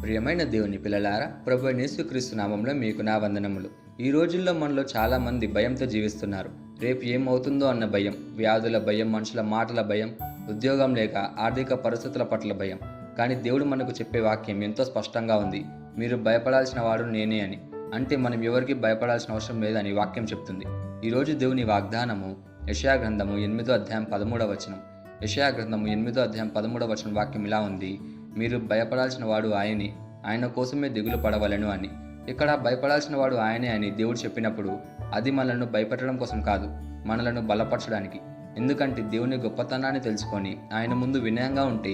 ప్రియమైన దేవుని పిల్లలారా, ప్రభు అయిన యేసుక్రీస్తు నామంలో మీకు నా వందనములు. ఈ రోజుల్లో మనలో చాలామంది భయంతో జీవిస్తున్నారు. రేపు ఏమవుతుందో అన్న భయం, వ్యాధుల భయం, మనుషుల మాటల భయం, ఉద్యోగం లేక ఆర్థిక పరిస్థితుల పట్ల భయం. కానీ దేవుడు మనకు చెప్పే వాక్యం ఎంతో స్పష్టంగా ఉంది. మీరు భయపడాల్సిన వాడు నేనే అని. అంటే మనం ఎవరికి భయపడాల్సిన అవసరం లేదని వాక్యం చెప్తుంది. ఈరోజు దేవుని వాగ్దానము యెషయా గ్రంథము 8వ అధ్యాయం 13వ వచనం. యెషయా గ్రంథము 8వ అధ్యాయం 13వ వచనం వాక్యం ఇలా ఉంది: మీరు భయపడాల్సిన వాడు ఆయనే, ఆయన కోసమే దిగులు పడవలను అని. ఇక్కడ భయపడాల్సిన వాడు ఆయనే అని దేవుడు చెప్పినప్పుడు అది మనలను భయపెట్టడం కోసం కాదు, మనలను బలపరచడానికి. ఎందుకంటే దేవుని గొప్పతనాన్ని తెలుసుకొని ఆయన ముందు వినయంగా ఉంటే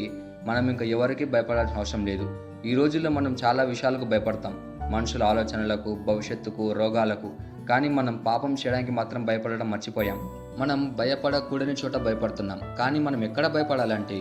మనం ఇంకా ఎవరికి భయపడాల్సిన అవసరం లేదు. ఈ రోజుల్లో మనం చాలా విషయాలకు భయపడతాం, మనుషుల ఆలోచనలకు, భవిష్యత్తుకు, రోగాలకు. కానీ మనం పాపం చేయడానికి మాత్రం భయపడడం మర్చిపోయాం. మనం భయపడకూడని చోట భయపడుతున్నాం. కానీ మనం ఎక్కడ భయపడాలంటే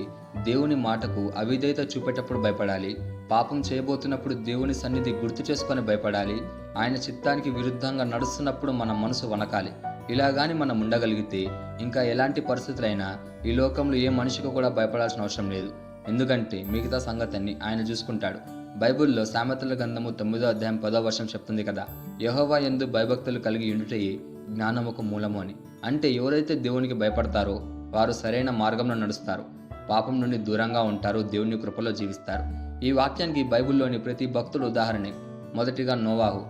దేవుని మాటకు అవిధేయత చూపేటప్పుడు భయపడాలి. పాపం చేయబోతున్నప్పుడు దేవుని సన్నిధి గుర్తు చేసుకొని భయపడాలి. ఆయన చిత్తానికి విరుద్ధంగా నడుస్తున్నప్పుడు మన మనసు వనకాలి. ఇలాగాని మనం ఉండగలిగితే ఇంకా ఎలాంటి పరిస్థితులైనా ఈ లోకంలో ఏ మనిషికి కూడా భయపడాల్సిన అవసరం లేదు. ఎందుకంటే మిగతా సంగతిని ఆయన చూసుకుంటాడు. బైబిల్లో సామెతల గ్రంథము 9వ అధ్యాయం 10వ వచనం చెప్తుంది కదా, యెహోవా యందు భయభక్తులు కలిగి ఉండుటయే జ్ఞానముకు మూలము అని. అంటే ఎవరైతే దేవునికి భయపడతారో వారు సరైన మార్గంలో నడుస్తారు, పాపం నుండి దూరంగా ఉంటారు, దేవుని కృపలో జీవిస్తారు. ఈ వాక్యానికి బైబిల్లోని ప్రతి భక్తుడు ఉదాహరణే. మొదటిగా నోవాహు.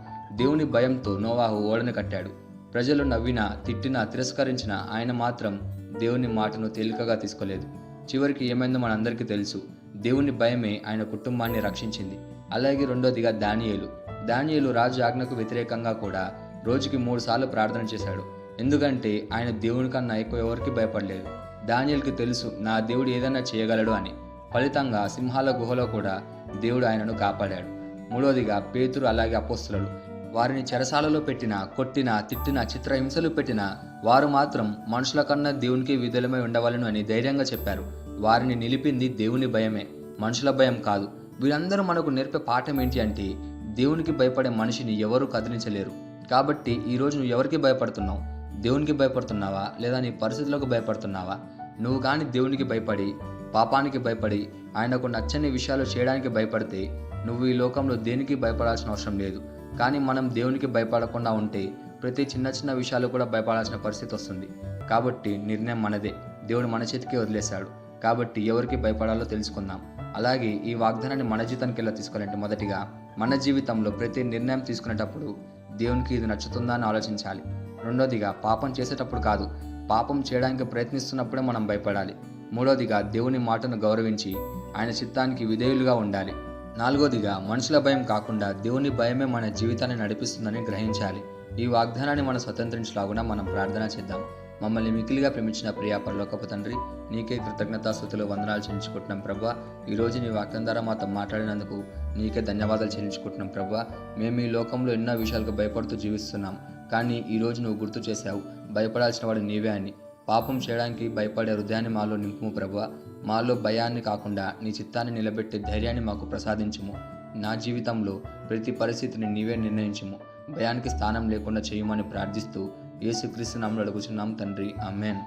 దేవుని భయంతో నోవాహు ఓడని కట్టాడు. ప్రజలు నవ్వినా, తిట్టినా, తిరస్కరించినా ఆయన మాత్రం దేవుని మాటను తేలికగా తీసుకోలేదు. చివరికి ఏమైందో మనందరికీ తెలుసు. దేవుని భయమే ఆయన కుటుంబాన్ని రక్షించింది. అలాగే రెండోదిగా దానియేలు రాజు ఆజ్ఞకు వ్యతిరేకంగా కూడా రోజుకి 3 సార్లు ప్రార్థన చేశాడు. ఎందుకంటే ఆయన దేవుని కన్నా ఎక్కువ ఎవరికి భయపడలేదు. దానియేలుకి తెలుసు, నా దేవుడు ఏదైనా చేయగలడు అని. ఫలితంగా సింహాల గుహలో కూడా దేవుడు ఆయనను కాపాడాడు. మూడోదిగా పేతురు, అలాగే అపోస్తలులు. వారిని చెరసాలలో పెట్టినా, కొట్టినా, తిట్టినా, చిత్రహింసలు పెట్టినా వారు మాత్రం మనుషుల కన్నా దేవునికి విధులమై ఉండవాలను అని ధైర్యంగా చెప్పారు. వారిని నిలిపింది దేవుని భయమే, మనుషుల భయం కాదు. వీరందరూ మనకు నేర్పే పాఠం ఏంటి అంటే దేవునికి భయపడే మనిషిని ఎవరూ కదిలించలేరు. కాబట్టి ఈరోజు నువ్వు ఎవరికి భయపడుతున్నావు? దేవునికి భయపడుతున్నావా, లేదా నీ పరిస్థితులకు భయపడుతున్నావా? నువ్వు కానీ దేవునికి భయపడి, పాపానికి భయపడి, ఆయనకు నచ్చని విషయాలు చేయడానికి భయపడితే నువ్వు ఈ లోకంలో దేనికి భయపడాల్సిన అవసరం లేదు. కానీ మనం దేవునికి భయపడకుండా ఉంటే ప్రతి చిన్న విషయాలు కూడా భయపడాల్సిన పరిస్థితి వస్తుంది. కాబట్టి నిర్ణయం మనదే. దేవుడు మన చేతికి వదిలేశాడు. కాబట్టి ఎవరికి భయపడాలో తెలుసుకుందాం. అలాగే ఈ వాగ్దానాన్ని మన జీవితానికి ఎలా తీసుకోవాలంటే, మొదటిగా మన జీవితంలో ప్రతి నిర్ణయం తీసుకునేటప్పుడు దేవునికి ఇది నచ్చుతుందా అని ఆలోచించాలి. రెండోదిగా పాపం చేసేటప్పుడు కాదు, పాపం చేయడానికి ప్రయత్నిస్తున్నప్పుడే మనం భయపడాలి. మూడోదిగా దేవుని మాటను గౌరవించి ఆయన చిత్తానికి విధేయులుగా ఉండాలి. నాలుగోదిగా మనుషుల భయం కాకుండా దేవుని భయమే మన జీవితాన్ని నడిపిస్తుందని గ్రహించాలి. ఈ వాగ్దానాన్ని మనం స్వతంత్రించలాగునా మనం ప్రార్థన చేద్దాం. మమ్మల్ని మిక్కిలిగా ప్రేమించిన ప్రియ పరలోకపు తండ్రి, నీకే కృతజ్ఞతాస్తుతులు, వందనాలు చెల్లించుకుంటున్నాం ప్రభా. ఈరోజు నీ వాక్యం ద్వారా మాతో మాట్లాడినందుకు నీకే ధన్యవాదాలు చెల్లించుకుంటున్నాం ప్రభా. మేము ఈ లోకంలో ఎన్నో విషయాలకు భయపడుతూ జీవిస్తున్నాం. కానీ ఈరోజు నువ్వు గుర్తు చేశావు, భయపడాల్సిన వాడు నీవే అని. పాపం చేయడానికి భయపడే హృదయాన్ని మాలో నింపుము ప్రభా. మాలో భయాన్ని కాకుండా నీ చిత్తాన్ని నిలబెట్టే ధైర్యాన్ని మాకు ప్రసాదించుము. నా జీవితంలో ప్రతి పరిస్థితిని నీవే నిర్ణయించుము. భయానికి స్థానం లేకుండా చేయమని ప్రార్థిస్తూ యేసుక్రీస్తు నామములో అడుగుచున్నాం తండ్రి, ఆమేన్.